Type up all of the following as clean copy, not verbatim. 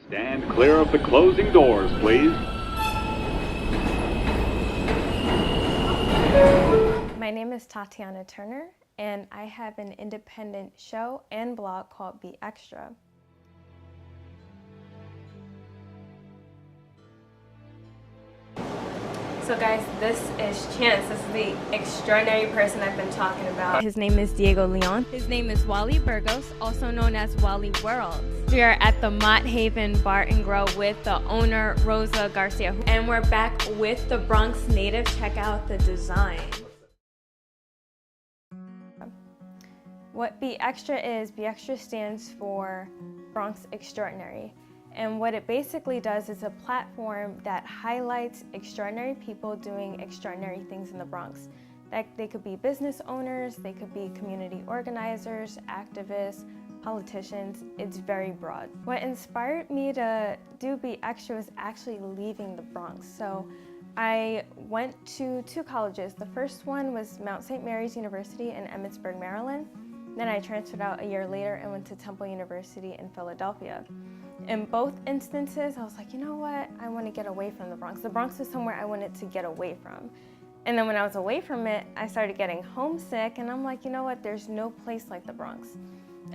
Stand clear of the closing doors, please. My name is Tatyana Turner, and I have an independent show and blog called BXTRA. So guys, this is Chance. This is the extraordinary person I've been talking about. His name is Diego Leon. His name is Wally Burgos, also known as Wally World. We are at the Mott Haven Bar and Grill with the owner, Rosa Garcia. And we're back with the Bronx native. Check out the design. What BXTRA stands for Bronx Extraordinary. And what it basically does is a platform that highlights extraordinary people doing extraordinary things in the Bronx. That they could be business owners, they could be community organizers, activists, politicians. It's very broad. What inspired me to do BXTRA was actually leaving the Bronx. So I went to 2 colleges. The first one was Mount St. Mary's University in Emmitsburg, Maryland. Then I transferred out a year later and went to Temple University in Philadelphia. In both instances, I was like, you know what? I want to get away from the Bronx. The Bronx was somewhere I wanted to get away from. And then when I was away from it, I started getting homesick, and I'm like, you know what? There's no place like the Bronx.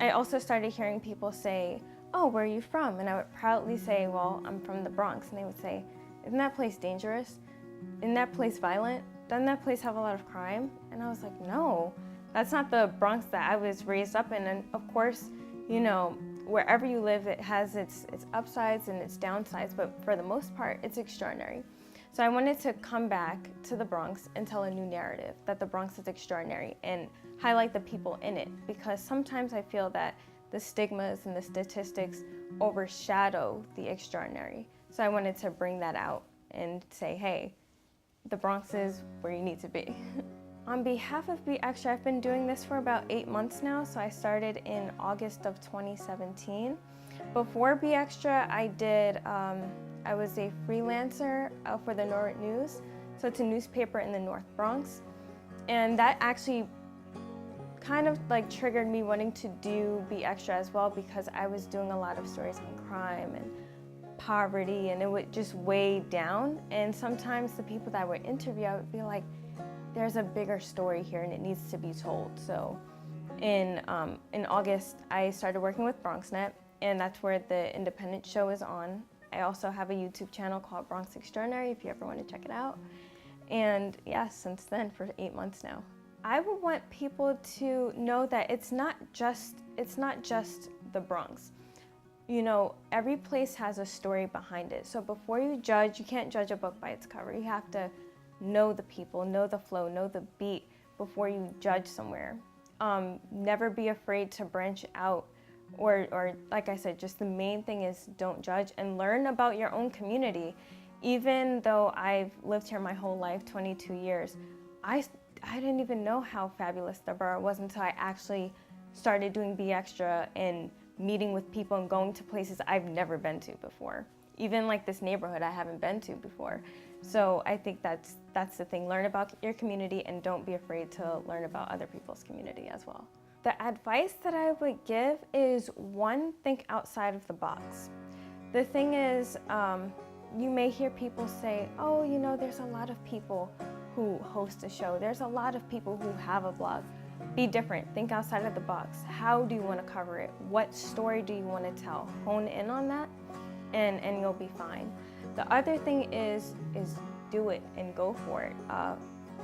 I also started hearing people say, oh, where are you from? And I would proudly say, well, I'm from the Bronx. And they would say, isn't that place dangerous? Isn't that place violent? Doesn't that place have a lot of crime? And I was like, no, that's not the Bronx that I was raised up in. And of course, you know, wherever you live, it has its upsides and its downsides, but for the most part, it's extraordinary. So I wanted to come back to the Bronx and tell a new narrative that the Bronx is extraordinary and highlight the people in it, because sometimes I feel that the stigmas and the statistics overshadow the extraordinary. So I wanted to bring that out and say, hey, the Bronx is where you need to be. On behalf of BXTRA, I've been doing this for about 8 months now, so I started in August of 2017. Before BXTRA, I was a freelancer for the Norwood News, so it's a newspaper in the North Bronx, and that actually kind of like triggered me wanting to do BXTRA as well, because I was doing a lot of stories on crime and poverty, and it would just weigh down, and sometimes the people that I would interview, I would be like, there's a bigger story here and it needs to be told. So in August, I started working with BronxNet, and that's where the independent show is on. I also have a YouTube channel called Bronx Extraordinary if you ever want to check it out. And yeah, since then, for 8 months now. I would want people to know that it's not just the Bronx. You know, every place has a story behind it. So before you judge, you can't judge a book by its cover. You have to know the people, know the flow, know the beat before you judge somewhere. Never be afraid to branch out, or like I said, just the main thing is don't judge and learn about your own community. Even though I've lived here my whole life, 22 years, I didn't even know how fabulous the borough was until I actually started doing BXTRA and meeting with people and going to places I've never been to before. Even like this neighborhood I haven't been to before. So I think that's the thing. Learn about your community and don't be afraid to learn about other people's community as well. The advice that I would give is, one, think outside of the box. The thing is, you may hear people say, oh, you know, there's a lot of people who host a show. There's a lot of people who have a blog. Be different. Think outside of the box. How do you want to cover it? What story do you want to tell? Hone in on that, and you'll be fine. The other thing is do it and go for it.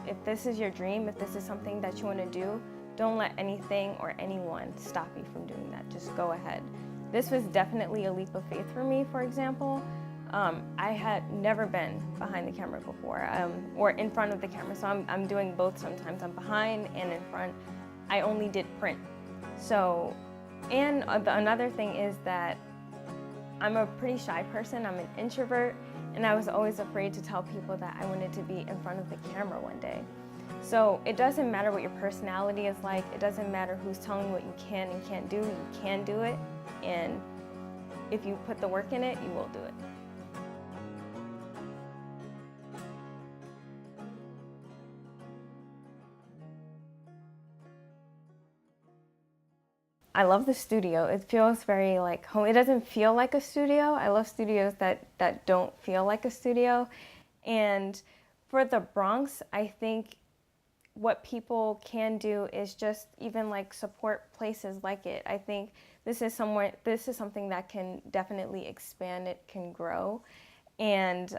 If this is your dream, if this is something that you want to do, don't let anything or anyone stop you from doing that. Just go ahead. This was definitely a leap of faith for me, for example. I had never been behind the camera before, or in front of the camera, so I'm doing both sometimes. I'm behind and in front. I only did print. So, and another thing is that I'm a pretty shy person, I'm an introvert, and I was always afraid to tell people that I wanted to be in front of the camera one day. So it doesn't matter what your personality is like, it doesn't matter who's telling you what you can and can't do, you can do it, and if you put the work in it, you will do it. I love the studio. It feels very like home. It doesn't feel like a studio. I love studios that don't feel like a studio. And for the Bronx, I think what people can do is just even like support places like it. I think this is something that can definitely expand. It can grow. And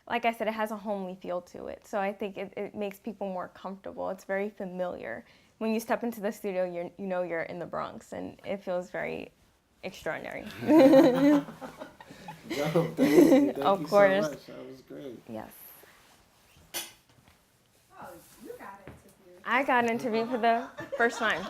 like I said, it has a homely feel to it. So I think it makes people more comfortable. It's very familiar. When you step into the studio, you know you're in the Bronx, and it feels very extraordinary. Dope. Thank you. Thank Of you course. so much. That was great. Yes. Oh, you got interviewed. I got interviewed for the first time.